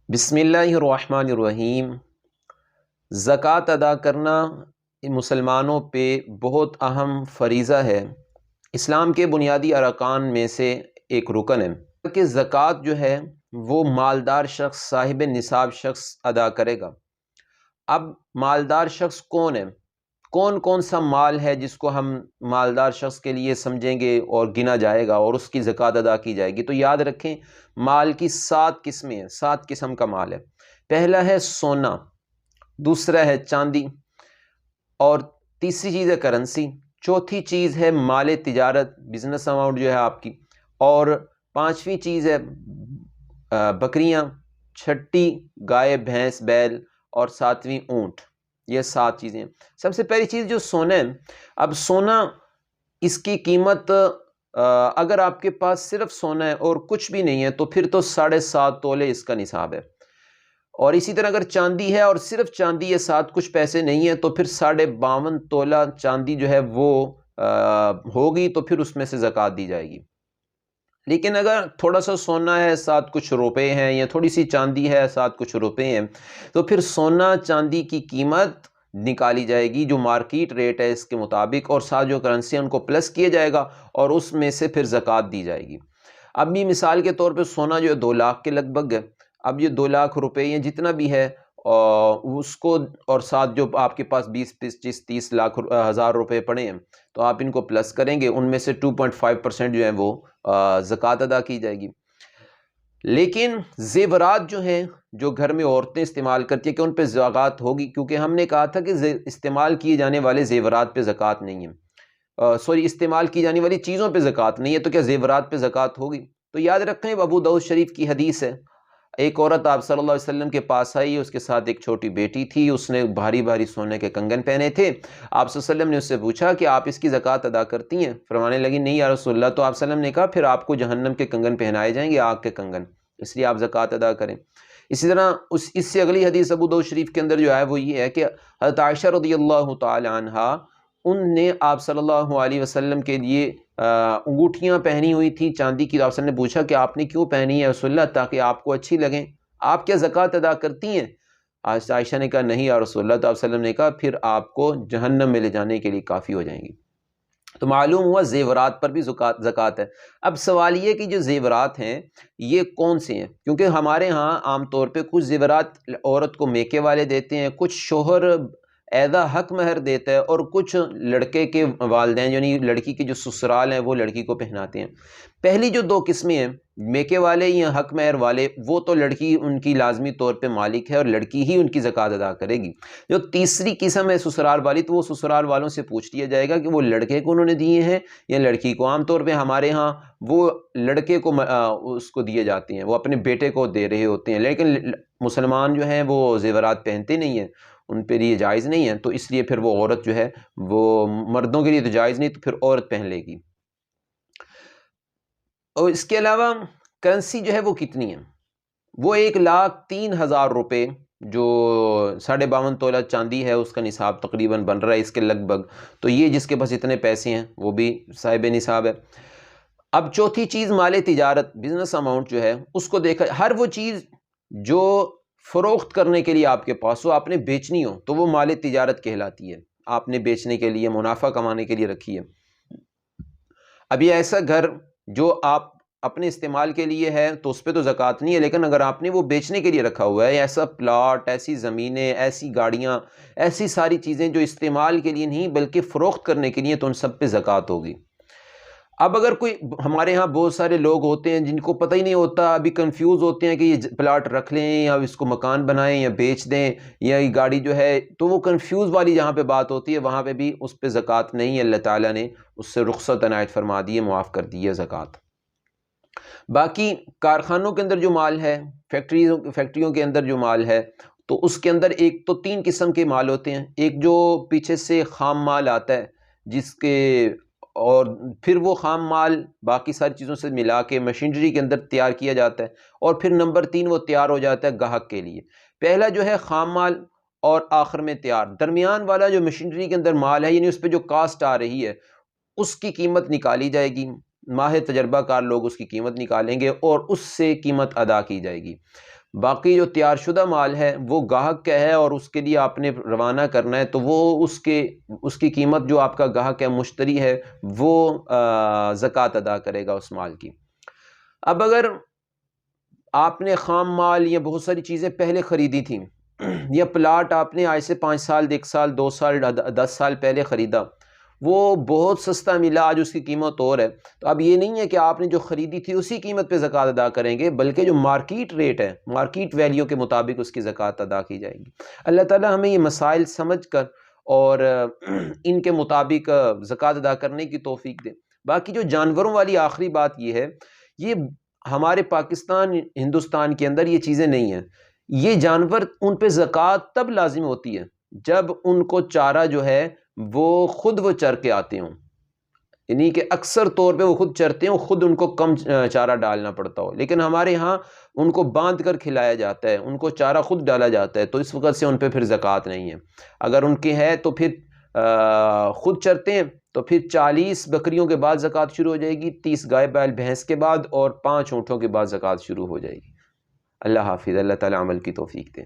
بسم اللہ الرحمن الرحیم۔ زکوٰۃ ادا کرنا مسلمانوں پہ بہت اہم فریضہ ہے، اسلام کے بنیادی ارکان میں سے ایک رکن ہے کہ زکوٰۃ جو ہے وہ مالدار شخص، صاحب نصاب شخص ادا کرے گا۔ اب مالدار شخص کون ہے؟ کون کون سا مال ہے جس کو ہم مالدار شخص کے لیے سمجھیں گے اور گنا جائے گا اور اس کی زکوٰۃ ادا کی جائے گی؟ تو یاد رکھیں، مال کی 7 قسمیں ہیں، 7 قسم کا مال ہے۔ پہلا ہے سونا، دوسرا ہے چاندی، اور تیسری چیز ہے کرنسی، چوتھی چیز ہے مال تجارت، بزنس اماؤنٹ جو ہے آپ کی، اور پانچویں چیز ہے بکریاں، چھٹی گائے بھینس بیل، اور ساتویں اونٹ۔ یہ 7 چیزیں ہیں۔ سب سے پہلی چیز جو سونا ہے، اب سونا اس کی قیمت اگر آپ کے پاس صرف سونا ہے اور کچھ بھی نہیں ہے تو پھر تو 7.5 تولے اس کا نصاب ہے، اور اسی طرح اگر چاندی ہے اور صرف چاندی ہے، ساتھ کچھ پیسے نہیں ہیں، تو پھر 52.5 تولہ چاندی جو ہے وہ ہوگی، تو پھر اس میں سے زکوٰۃ دی جائے گی۔ لیکن اگر تھوڑا سا سونا ہے ساتھ کچھ روپے ہیں، یا تھوڑی سی چاندی ہے ساتھ کچھ روپے ہیں، تو پھر سونا چاندی کی قیمت نکالی جائے گی جو مارکیٹ ریٹ ہے اس کے مطابق، اور ساتھ جو کرنسی ہے ان کو پلس کیا جائے گا اور اس میں سے پھر زکوٰۃ دی جائے گی۔ اب بھی مثال کے طور پہ سونا جو ہے 2 لاکھ کے لگ بھگ ہے۔ اب یہ 2 لاکھ روپے یا جتنا بھی ہے اس کو، اور ساتھ جو آپ کے پاس 20 25 30 لاکھ ہزار روپے پڑے ہیں، تو آپ ان کو پلس کریں گے، ان میں سے 2.5% جو ہے وہ زکوٰۃ ادا کی جائے گی۔ لیکن زیورات جو ہیں، جو گھر میں عورتیں استعمال کرتی ہیں، کہ ان پہ زکوٰۃ ہوگی، کیونکہ ہم نے کہا تھا کہ استعمال کیے جانے والے زیورات پہ زکوٰۃ نہیں ہے، استعمال کی جانے والی چیزوں پہ زکوٰۃ نہیں ہے، تو کیا زیورات پہ زکوٰۃ ہوگی؟ تو یاد رکھیں، ابو داؤد شریف کی حدیث ہے، ایک عورت آپ صلی اللہ علیہ وسلم کے پاس آئی، اس کے ساتھ ایک چھوٹی بیٹی تھی، اس نے بھاری بھاری سونے کے کنگن پہنے تھے۔ آپ صلی اللہ علیہ وسلم نے اس سے پوچھا کہ آپ اس کی زکوٰۃ ادا کرتی ہیں؟ فرمانے لگی نہیں یا رسول اللہ۔ تو آپ صلی اللہ علیہ وسلم نے کہا پھر آپ کو جہنم کے کنگن پہنائے جائیں گے، آگ کے کنگن، اس لیے آپ زکوٰۃ ادا کریں۔ اسی طرح اس سے اگلی حدیث ابو داؤد شریف کے اندر جو ہے وہ یہ ہے کہ حضرت عائشہ رضی اللہ تعالی عنہا، ان نے آپ صلی اللہ علیہ وسلم کے لیے انگوٹھیاں پہنی ہوئی تھیں چاندی کی۔ آپ صلی اللہ علیہ وسلم نے پوچھا کہ آپ نے کیوں پہنی ہے رسول اللہ؟ تاکہ آپ کو اچھی لگیں۔ آپ کیا زکوٰۃ ادا کرتی ہیں؟ عائشہ نے کہا نہیں یا رسول اللہ۔ تو آپ صلی اللہ علیہ وسلم نے کہا پھر آپ کو جہنم میں لے جانے کے لیے کافی ہو جائیں گی۔ تو معلوم ہوا زیورات پر بھی زکوٰۃ ہے۔ اب سوال یہ کہ جو زیورات ہیں یہ کون سے ہیں؟ کیونکہ ہمارے ہاں عام طور پہ کچھ زیورات عورت کو میکے والے دیتے ہیں، کچھ شوہر ایدا حق مہر دیتا ہے، اور کچھ لڑکے کے والدین یعنی لڑکی کے جو سسرال ہیں وہ لڑکی کو پہناتے ہیں۔ پہلی جو 2 قسمیں ہیں، میکے والے یا حق مہر والے، وہ تو لڑکی ان کی لازمی طور پہ مالک ہے اور لڑکی ہی ان کی زکوٰۃ ادا کرے گی۔ جو تیسری قسم ہے سسرال والی، تو وہ سسرال والوں سے پوچھ لیا جائے گا کہ وہ لڑکے کو انہوں نے دیے ہیں یا لڑکی کو۔ عام طور پہ ہمارے ہاں وہ لڑکے کو اس کو دیے جاتے ہیں، وہ اپنے بیٹے کو دے رہے ہوتے ہیں، لیکن مسلمان جو ہیں وہ زیورات پہنتے نہیں ہیں، ان پہ یہ جائز نہیں ہے، تو اس لیے پھر وہ عورت جو ہے وہ مردوں کے لیے تو جائز نہیں، تو پھر عورت پہن لے گی۔ اور اس کے علاوہ کرنسی جو ہے وہ کتنی ہے؟ وہ 1,03,000 روپے، جو 52.5 تولہ چاندی ہے اس کا نصاب تقریباً بن رہا ہے اس کے لگ بھگ۔ تو یہ جس کے پاس اتنے پیسے ہیں وہ بھی صاحب نصاب ہے۔ اب چوتھی چیز مال تجارت، بزنس اماؤنٹ جو ہے اس کو دیکھا، ہر وہ چیز جو فروخت کرنے کے لیے آپ کے پاس ہو، آپ نے بیچنی ہو، تو وہ مال تجارت کہلاتی ہے، آپ نے بیچنے کے لیے، منافع کمانے کے لیے رکھی ہے۔ اب یہ ایسا گھر جو آپ اپنے استعمال کے لیے ہے تو اس پہ تو زکوٰۃ نہیں ہے، لیکن اگر آپ نے وہ بیچنے کے لیے رکھا ہوا ہے، ایسا پلاٹ، ایسی زمینیں، ایسی گاڑیاں، ایسی ساری چیزیں جو استعمال کے لیے نہیں بلکہ فروخت کرنے کے لیے، تو ان سب پہ زکوٰۃ ہوگی۔ اب اگر کوئی، ہمارے ہاں بہت سارے لوگ ہوتے ہیں جن کو پتہ ہی نہیں ہوتا، ابھی کنفیوز ہوتے ہیں کہ یہ پلاٹ رکھ لیں یا اس کو مکان بنائیں یا بیچ دیں، یا یہ گاڑی جو ہے، تو وہ کنفیوز والی جہاں پہ بات ہوتی ہے وہاں پہ بھی اس پہ زکوٰۃ نہیں ہے، اللہ تعالیٰ نے اس سے رخصت عنایت فرما دی ہے، معاف کر دی ہے زکوٰۃ۔ باقی کارخانوں کے اندر جو مال ہے، فیکٹریوں کے اندر جو مال ہے، تو اس کے اندر ایک تو 3 قسم کے مال ہوتے ہیں۔ ایک جو پیچھے سے خام مال آتا ہے، جس کے، اور پھر وہ خام مال باقی ساری چیزوں سے ملا کے مشینری کے اندر تیار کیا جاتا ہے، اور پھر نمبر 3 وہ تیار ہو جاتا ہے گاہک کے لیے۔ پہلا جو ہے خام مال، اور آخر میں تیار۔ درمیان والا جو مشینری کے اندر مال ہے، یعنی اس پہ جو کاسٹ آ رہی ہے اس کی قیمت نکالی جائے گی، ماہر تجربہ کار لوگ اس کی قیمت نکالیں گے اور اس سے قیمت ادا کی جائے گی۔ باقی جو تیار شدہ مال ہے وہ گاہک کا ہے اور اس کے لیے آپ نے روانہ کرنا ہے، تو وہ اس کی قیمت جو آپ کا گاہک ہے، مشتری ہے، وہ زکوٰۃ ادا کرے گا اس مال کی۔ اب اگر آپ نے خام مال یا بہت ساری چیزیں پہلے خریدی تھیں یا پلاٹ آپ نے آج سے 5 سال 1 سال 2 سال 10 سال پہلے خریدا، وہ بہت سستا ملا، آج اس کی قیمت اور ہے، تو اب یہ نہیں ہے کہ آپ نے جو خریدی تھی اسی قیمت پہ زکوٰۃ ادا کریں گے، بلکہ جو مارکیٹ ریٹ ہے، مارکیٹ ویلیو کے مطابق اس کی زکوٰۃ ادا کی جائے گی۔ اللہ تعالیٰ ہمیں یہ مسائل سمجھ کر اور ان کے مطابق زکوٰۃ ادا کرنے کی توفیق دے۔ باقی جو جانوروں والی آخری بات یہ ہے، یہ ہمارے پاکستان ہندوستان کے اندر یہ چیزیں نہیں ہیں۔ یہ جانور، ان پہ زکوٰۃ تب لازم ہوتی ہے جب ان کو چارہ جو ہے وہ چر کے آتے ہوں، یعنی کہ اکثر طور پہ وہ خود چرتے ہیں، خود ان کو کم چارہ ڈالنا پڑتا ہو، لیکن ہمارے ہاں ان کو باندھ کر کھلایا جاتا ہے، ان کو چارہ خود ڈالا جاتا ہے، تو اس وقت سے ان پہ پھر زکوٰۃ نہیں ہے۔ اگر ان کے ہے تو پھر خود چرتے ہیں تو پھر 40 بکریوں کے بعد زکوٰۃ شروع ہو جائے گی، 30 گائے بیل بھینس کے بعد اور 5 اونٹوں کے بعد زکوٰۃ شروع ہو جائے گی۔ اللہ حافظ، اللہ تعالیٰ عمل کی توفیق دے۔